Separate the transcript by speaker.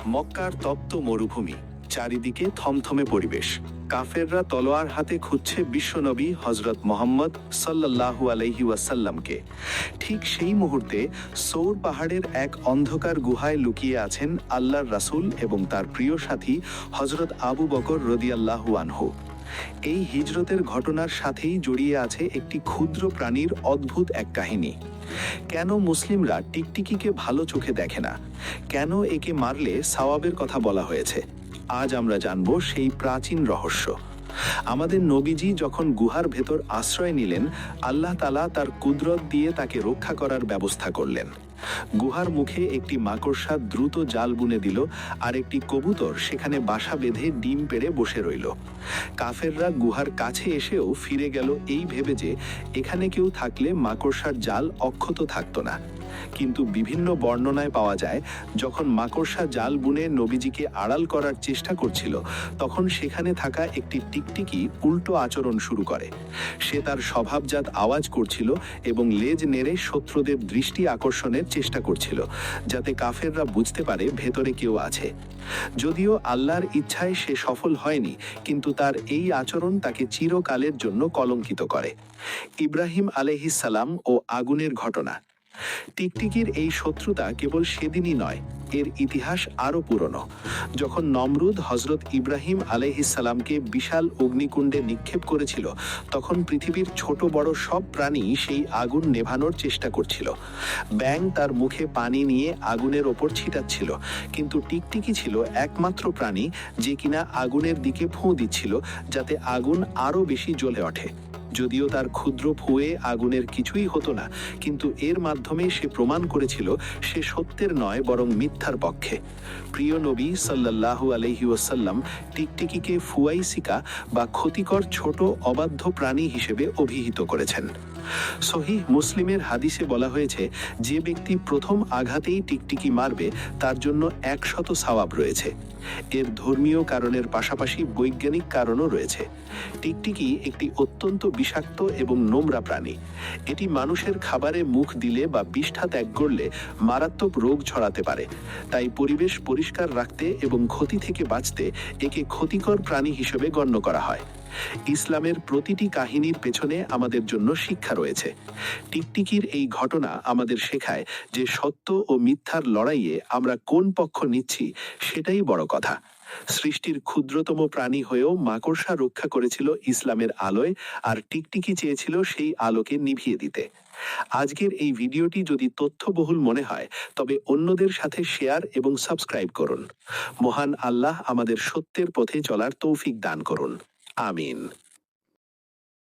Speaker 1: মক্কার তপ্ত মরুভূমি, চারিদিকে থমথমে পরিবেশ। কাফেররা তলোয়ার হাতে খুঁজছে বিশ্বনবী হজরত মোহাম্মদ সাল্লাল্লাহু আলাইহি ওয়াসাল্লামকে। ঠিক সেই মুহূর্তে সৌর পাহাড়ের এক অন্ধকার গুহায় লুকিয়ে আছেন আল্লাহর রাসূল এবং তার প্রিয় সাথী হজরত আবু বকর রাদিয়াল্লাহু আনহু। এই হিজরতের ঘটনার সাথেই জড়িয়ে আছে একটি ক্ষুদ্র প্রাণীর অদ্ভুত এক কাহিনী। কেন মুসলিমরা টিকটিকিকে ভালো চোখে দেখে না? কেন একে মারলে সওয়াবের কথা বলা হয়েছে? আজ আমরা জানব সেই প্রাচীন রহস্য। আমাদের নবীজি যখন গুহার ভেতর আশ্রয় নিলেন, আল্লাহ তাআলা তার কুদরত দিয়ে তাকে রক্ষা করার ব্যবস্থা করলেন। গুহার মুখে একটি মাকড়সা দ্রুত জাল বুনে দিল, আর একটি কবুতর সেখানে বাসা বেঁধে ডিম পেড়ে বসে রইল। কাফেররা গুহার কাছে এসেও ফিরে গেল এই ভেবে যে এখানে কেউ থাকলে মাকড়সার জাল অক্ষত থাকতো না। কিন্তু বিভিন্ন বর্ণনায় পাওয়া যায়, যখন মাকড়সা জাল বুনে নবীজিকে আড়াল করার চেষ্টা করছিল, তখন সেখানে থাকা একটি টিকটিকি উল্টো আচরণ শুরু করে। সে তার স্বভাবজাত আওয়াজ করছিল এবং লেজ নেড়ে শত্রুদের দৃষ্টি আকর্ষণের চেষ্টা করছিল, যাতে কাফেররা বুঝতে পারে ভেতরে কেউ আছে। যদিও আল্লাহর ইচ্ছায় সে সফল হয়নি, কিন্তু তার এই আচরণ তাকে চিরকালের জন্য কলঙ্কিত করে। ইব্রাহিম আলাইহিস সালাম ও আগুনের ঘটনা। টিকটিকির এই শত্রুতা কেবল সেদিনই নয়, এর ইতিহাস আরও পুরনো। যখন নমরুদ হজরত ইব্রাহিম আলাইহিস সালামকে বিশাল অগ্নিকুণ্ডে নিক্ষেপ করেছিল, তখন পৃথিবীর ছোট বড় সব প্রাণী সেই আগুন নেভানোর চেষ্টা করছিল। ব্যাঙ তার মুখে পানি নিয়ে আগুনের ওপর ছিটাচ্ছিল, কিন্তু টিকটিকি ছিল একমাত্র প্রাণী যে কিনা আগুনের দিকে ফুঁ দিচ্ছিল, যাতে আগুন আরও বেশি জ্বলে ওঠে। যদিও তার ক্ষুদ্র ফুঁয়ে আগুনের কিছুই হতো না, কিন্তু এর মাধ্যমে সে প্রমাণ করেছিল সে সত্যের নয় বরং মিথ্যার পক্ষে। প্রিয় নবী সাল্লাল্লাহু আলাইহি ওয়াসাল্লাম টিকটিকিকে ফুয়াইসিকা বা ক্ষতিকর ছোট অবাধ্য প্রাণী হিসেবে অভিহিত করেছেন। সহিহ মুসলিমের হাদিসে বলা হয়েছে, যে ব্যক্তি প্রথম আঘাতেই টিকটিকি মারবে তার জন্য 100 সওয়াব রয়েছে। এর ধর্মীয় কারণের পাশাপাশি বৈজ্ঞানিক কারণও রয়েছে। টিকটিকি একটি অত্যন্ত বিষাক্ত এবং নোংরা প্রাণী। এটি মানুষের খাবারে মুখ দিলে বা বিষ্ঠা ত্যাগ করলে মারাত্মক রোগ ছড়াতে পারে। তাই পরিবেশ পরিষ্কার রাখতে এবং ক্ষতি থেকে বাঁচতে একে ক্ষতিকর প্রাণী হিসেবে গণ্য করা হয়। ইসলামের প্রতিটি কাহিনীর পেছনে আমাদের জন্য শিক্ষা রয়েছে। টিকটিকির এই ঘটনা আমাদের শেখায় যে সত্য ও মিথ্যার লড়াইয়ে আমরা কোন পক্ষ নিচ্ছি সেটাই বড় কথা। সৃষ্টির ক্ষুদ্রতম প্রাণী হয়েও মাকড়সা রক্ষা করেছিল ইসলামের আলোয়, আর টিকটিকি চেয়েছিল সেই আলোকে নিভিয়ে দিতে। আজকের এই ভিডিওটি যদি তথ্যবহুল মনে হয়, তবে অন্যদের সাথে শেয়ার এবং সাবস্ক্রাইব করুন। মহান আল্লাহ আমাদের সত্যের পথে চলার তৌফিক দান করুন। আমিন।